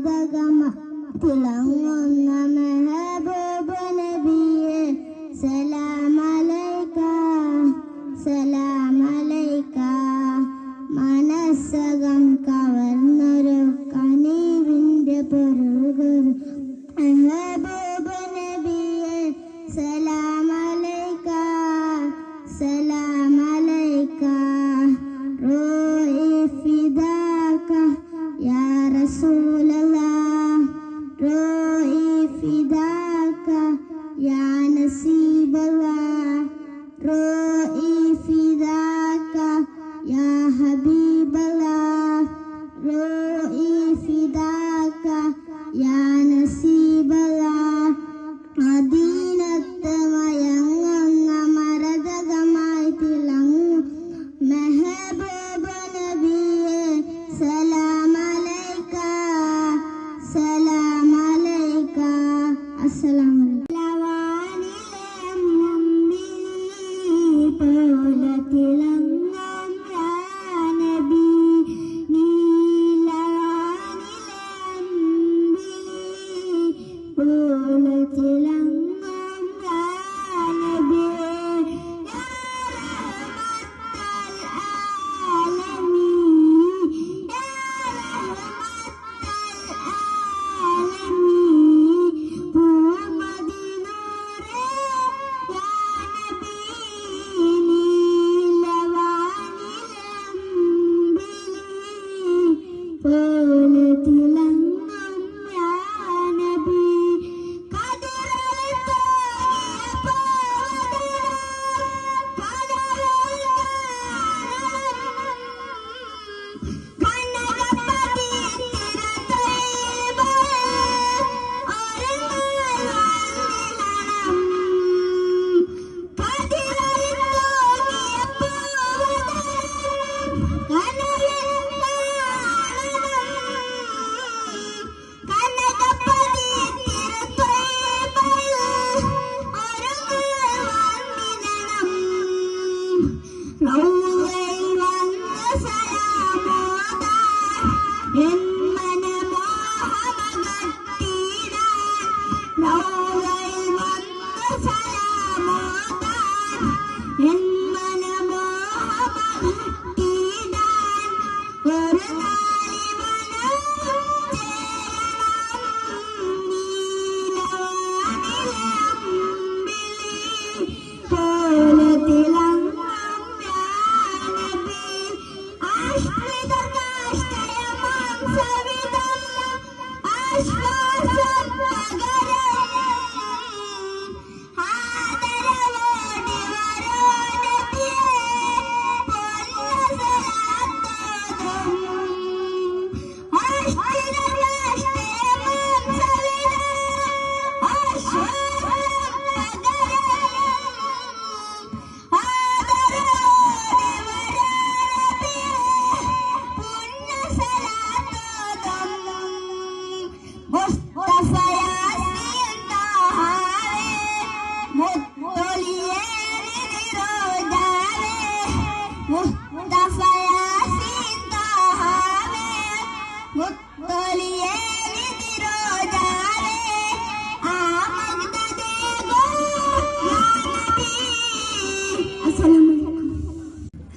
മരതകമ തിളങ്ങുന്ന മെഹബൂബ് നബിയെ സലാമലൈക സലാമലൈക. മനസ്സകം കവർന്നൊരു കനിവിൻ്റെ പൊരുൾ മെഹബൂബ് നബിയെ സലാമലൈക സലാമലൈക. റൂഹി ഫിദാക യാ റസൂലല്ലാഹ് റൂഹി ഫിദാക യാ നസീബല്ലാഹ് റൂഹി ഫിദാക യാ ഹബീബല്ലാഹ് റൂഹി ഫിദാക യാ നസീബല്ലാഹ്. മദീനത്ത് മയങ്ങുന്ന മരതകമായി തിളങ്ങും മെഹബൂബ് നബിയെ സലാമലൈക സലാമലൈക. അസ്സലാമു പോലെ തിളങ്ങും യാ നബി നീലവാനിലെ പോലെ തിളങ്ങും യാ നബി യാ റഹ്മത്തൽ ആലമീൻ യാ റഹ്മത്തൽ ആലമീൻ. പൂമദിനൂറേ യാ നബി പോലെ തിളങ്ങും യാ നബി. കതിരൊളി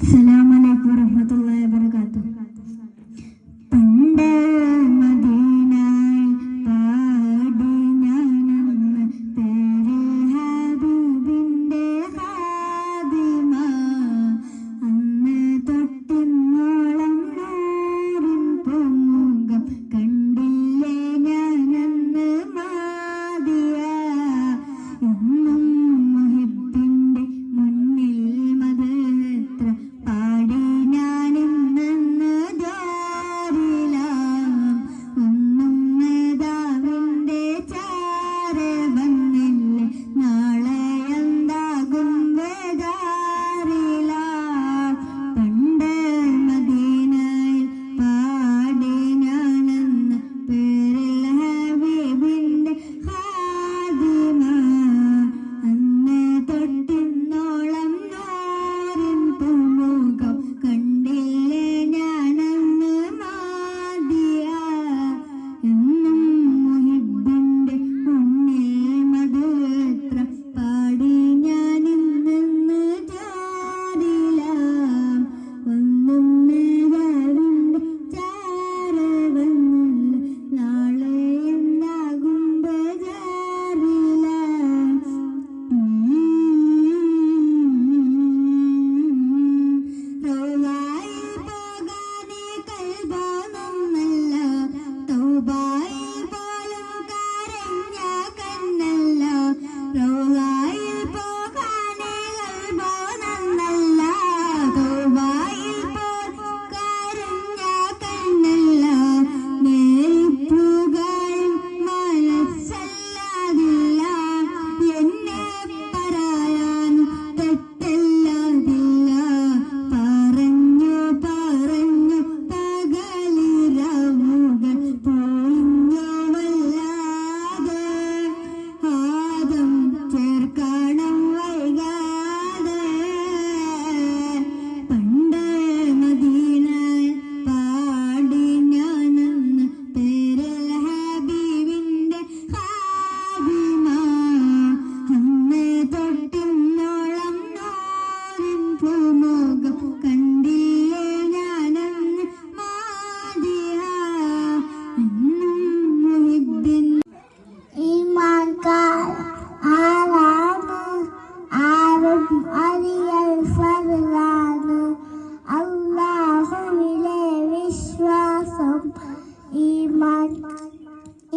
അസ്സലാമലൈക്കും വറഹ്മത്തുള്ളാഹി വബറകാതുഹു. പണ്ട് മദീനയിൽ പാടി ഞാനന്ന് പേര് ഹബീബിൻ്റെ ഖാദിമ. അന്ന് തൊട്ടിന്നോളം നൂറിൻ പൊങ്കം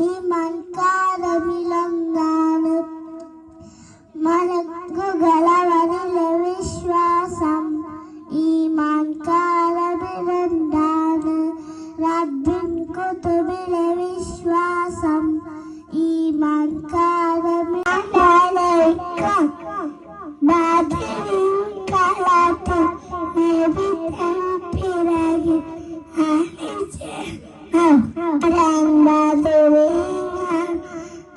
ഈമാൻ കാലമിലൊന്നാണ് മലക്കുകളവനിലെ വിശ്വാസം ഈമാൻ കാലമിലൊന്നാണ് റബ്ബിൻ കുതുബിലെ വിശ്വാസം ഈമാൻ കാലമിലൊന്നാണ് ബാദിൻ കാലത്ത് നബിതൻ പിറകി ആനിച്ചേ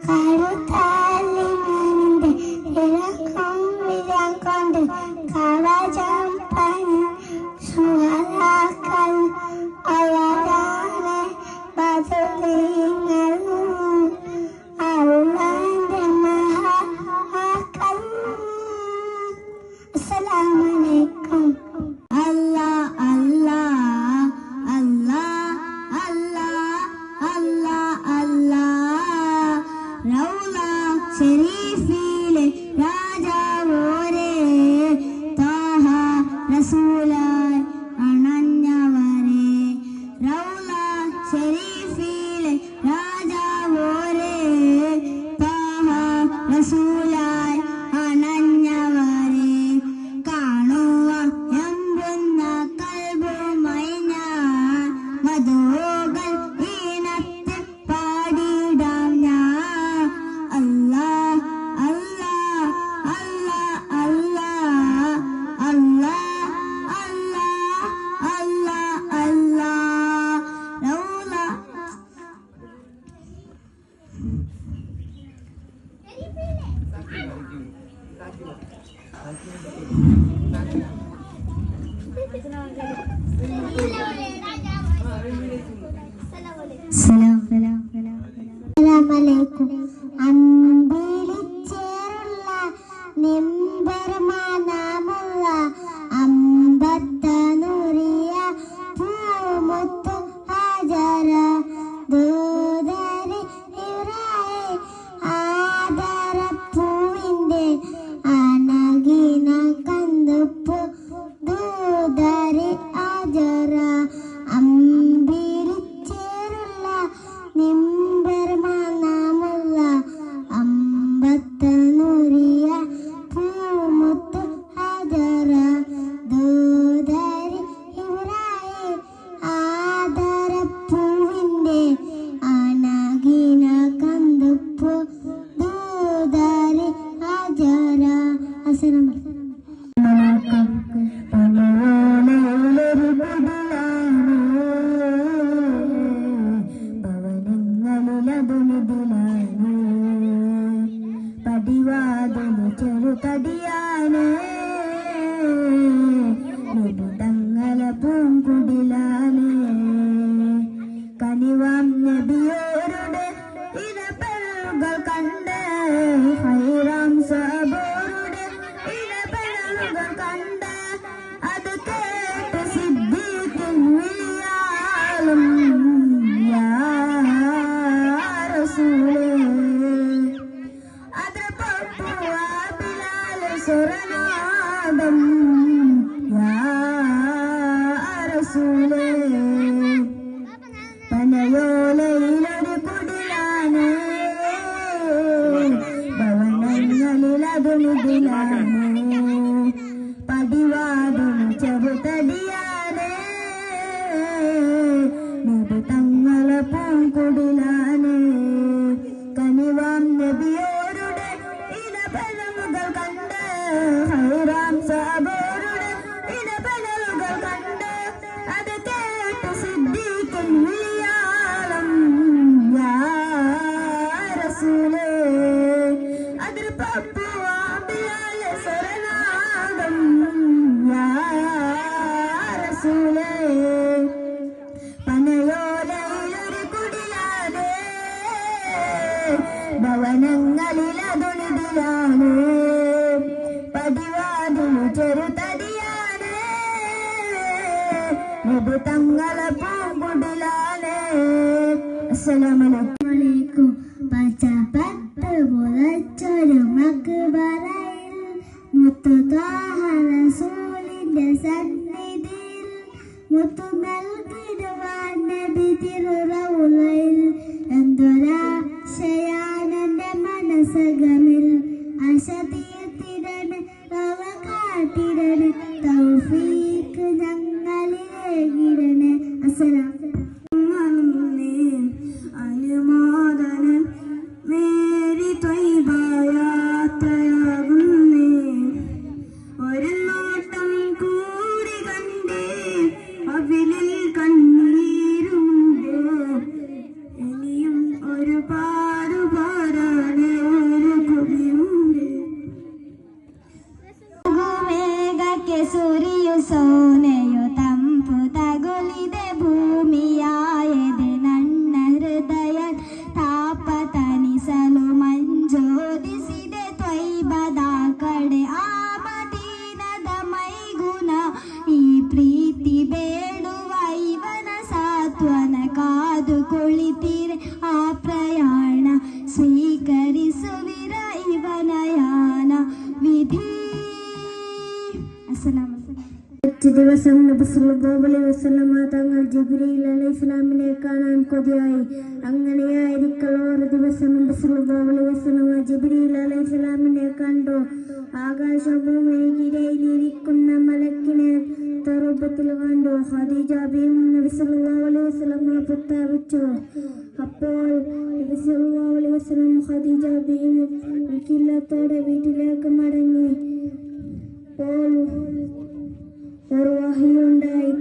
കരുത്താലിന്റെ ഇറക്കം വിരം കൊണ്ട് കവചം പണി സുഹലാക്കൾ അവരാണ് ബദരീങ്ങളും അള്ളാന്റെ മഹാക്കൾ. അസ്സലാമു അലൈക്കും. ഷരീഫിലെ രാജാവോരെ താഹ റസൂലായി അണഞ്ഞവരെ റൗള ഷരീഫിലെ രാജാവോരെ താഹ റസൂലായി അണഞ്ഞവരെ കാണുവാൻ എമ്പുന്ന കൽബുമായി ഞാൻ മധുകൾ ഈണത്തിൽ പാടിടാം ഞാൻ. അസ്സലാമലൈക്കും. അമ്പിളിച്ചേറുള്ള നിമ്പർമാനാമുള്ള അമ്പത്തനൂറിയ പൂമുത്തു ഹാജര ദൂതരി ഇവരായി ആദരപ്പൂവിന്റെ അനകിന കന്തുപ്പു ദൂതരി ആജര അമ്പിളിച്ചേറുള്ള നിമ്പർമാനാമുള്ള അമ്പത്തനൂറിയ പൂമുത്തു ഹാജര ദൂതരി ഇവരായി ആദരപ്പൂവിന്റെ അനകിന കന്തുപ്പു ദൂതരി ഹാജര. അസ്സലാമു പടിവാതിന് ചെറുതടിയാണ് തങ്ങള പൂങ്കുടിലാണ് കനിവാം നബിയോരുടെ ഇടപെടലുകൾ കണ്ട് ഹൈറാം സബോരുടെ ഇടപെടലുകൾ കണ്ട് അത് കേട്ട് സിദ്ദീഖിൻ വിളിയാലും യാ റസൂലേ സുരനാദം യാ റസൂലേ പനയോലയിലൊരു കുടിലാണ് ഭവനങ്ങളിലതു നിധിലാണ് പടിവാതിന് ചെറുതടിയാണ് നബി തങ്ങളെ പൂങ്കുടിലാണ് കനിവാം നബിയോരുടെ ഇടപെടലുകൾ കണ്ട് ഹൈറാം സബോരുടെ ഇടപെടലുകൾ കണ്ട് അത് കേട്ട് സിദ്ദീഖിൻ വിളിയാളം യാ റസൂലേ അതിർപ്പൂവാമ്പിയാലെ സ്വരനാദം യാ റസൂലേ പനയോലയിലൊരു കുടിലാണ് ഭവനങ്ങളിലതുണിതിലാണ് പടിവാതിന് ചെറുതടിയാണ് നബി തങ്ങളെ പൂങ്കുടിലാണ്. അസ്സലാമലൈക്കും. പച്ചപ്പട്ട് പുലച്ചൊരു മക്ബറയിൽ മുത്തുതാഹ റസൂലിന്റെ സന്നിധിയിൽ മുത്തു നൽകിടുവാൻ നബി തിരുറൗളയിൽ ತೀರೆ ಆ ಪ್ರಯಾಣ ಸ್ವೀಕರಿಸುವಿರ ಇವನಯಾನ ವಿಧಿ. ദിവസം നബി സല്ലല്ലാഹു അലൈഹി വസല്ലമ തങ്ങൾ ജിബ്രീൽ അലൈഹിസ്സലാമിനെ കാണാൻ കൊതിയായി. അങ്ങനെയായിരിക്കൽ ഒരു ദിവസം നബി സല്ലല്ലാഹു അലൈഹി വസല്ലമ ജിബ്രീൽ അലൈഹിസ്സലാമിനെ കണ്ടു. ആകാശഭൂമിയിലിരിക്കുന്ന മലക്കിനെ രൂപത്തിൽ കണ്ടു. ഖദീജ ബീവി നബി സല്ലല്ലാഹു അലൈഹി വസല്ലമ പ്രസ്താവിച്ചു. അപ്പോൾ നബി സല്ലല്ലാഹു അലൈഹി വസല്ലം ഖദീജ ബീവി കില്ലത്തോടെ വീട്ടിലേക്ക് മടങ്ങി. ഒരു വഹയുണ്ടായി.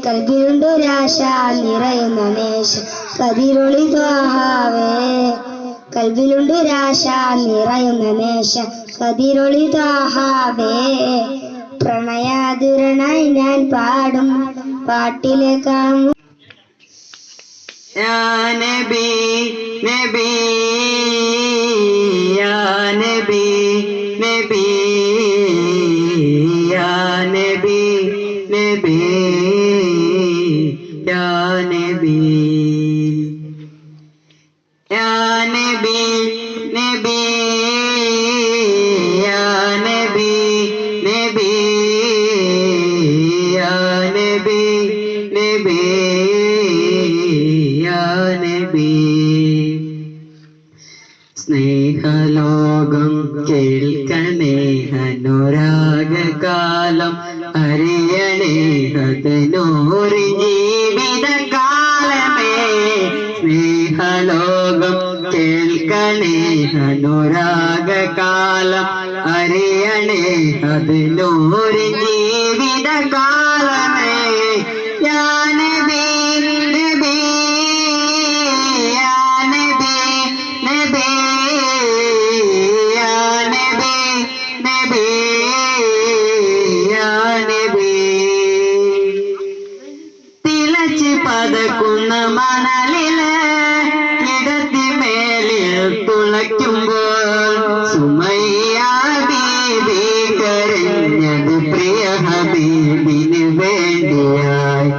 കൽബിലുണ്ടൊരാശ നിറയുന്ന നേശ കതിരൊളി ത്വാഹാവേ. കൽബിലുണ്ടൊരാശ നിറയുന്ന നേശ കതിരൊളി ത്വാഹാവേ. പ്രണയാതുരനായി ഞാൻ പാടും പാട്ടിലേക്കാം. യാ നബി നബി യാ നബി നബി യാ നബി നബി യാ നബി യാ നബി നബി യാ നബി നബി യാ നബി നബി യാ നബി. സ്നേഹലോകം കേൾക്കണേ അനുരാഗകാലം അറിയണേ ഹദനൂറി ജീവിതകാലമേ. സ്നേഹലോകം കേൾക്കണേ അനുരാഗകാലം അറിയണേ അത് നൂറ് ജീവിതകാലമേ യാ നബി നബി യാ നബി നബി യാ നബി നബി യാ നബി തിളച്ച് പതക്കുന്ന മണലില് കിടത്തിമേലിൽ തുളയ്ക്കുമ്പോൾ സുമയ്യ ബീബി കരഞ്ഞത് പ്രിയ ഹബീബിന് വേണ്ടിയായി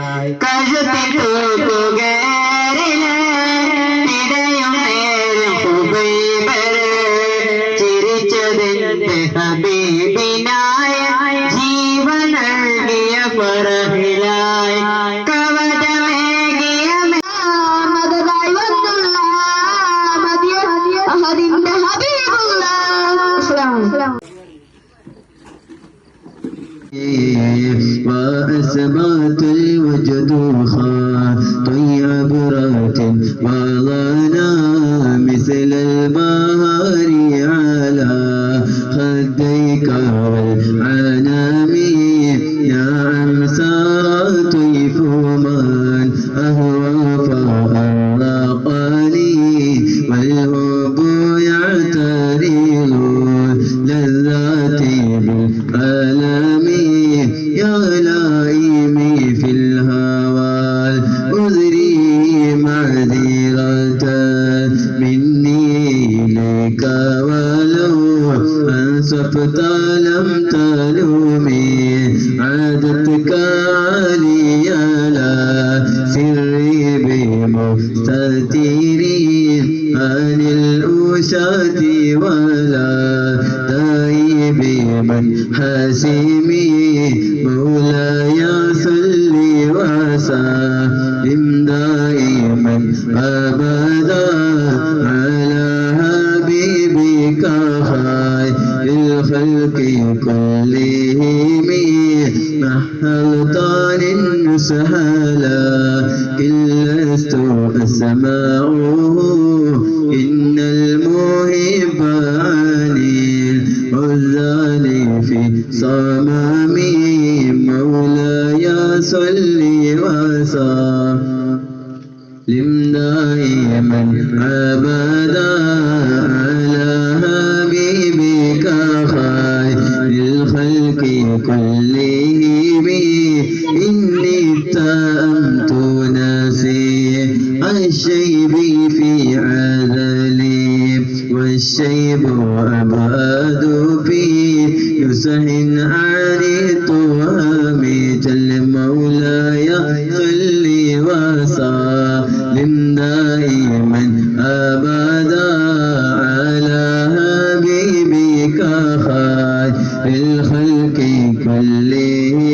കഴുത്തിൽ തൂക്കുകേറില് ഇടയും നേരം ഹുബൈബര് ചിരിച്ചതിന്റെ ഹബീബിനായ ജീവൻ നൽകിയ ഫറഹിലായി കവചമേകിയ മദതായി വന്നുള്ള അഹദിന്റെ ഹബീബുള്ള وأثبات الوجد طيبرات وضنا مثل البهار على خديك والعنام نعم سار طيف من أهوى فأرقني والحب يعترض لذاتي بالألم يا لائمي في الهوى أذري معذرة مني إليك ولو أنصفت لم تلومي عادتك علي لا سري بمستتيرين عن الأشاة ولا تائب من حاسمي مولاي صل وسلم دائما أبدا على حبيبك خير الخلق كلهم محلطان سهلا إلا لست أسمعه إن المحب عني العذال في صمامي مولاي صل وسلم دائما أبدا على حبيبك خير الخلق كلهم إني اتهمت نفسي الشيب في عذلي والشيب أبعد في يسح عن التهم جل مولاي صل وسلم دائما أبدا على حبيبك خير الخلق كلهم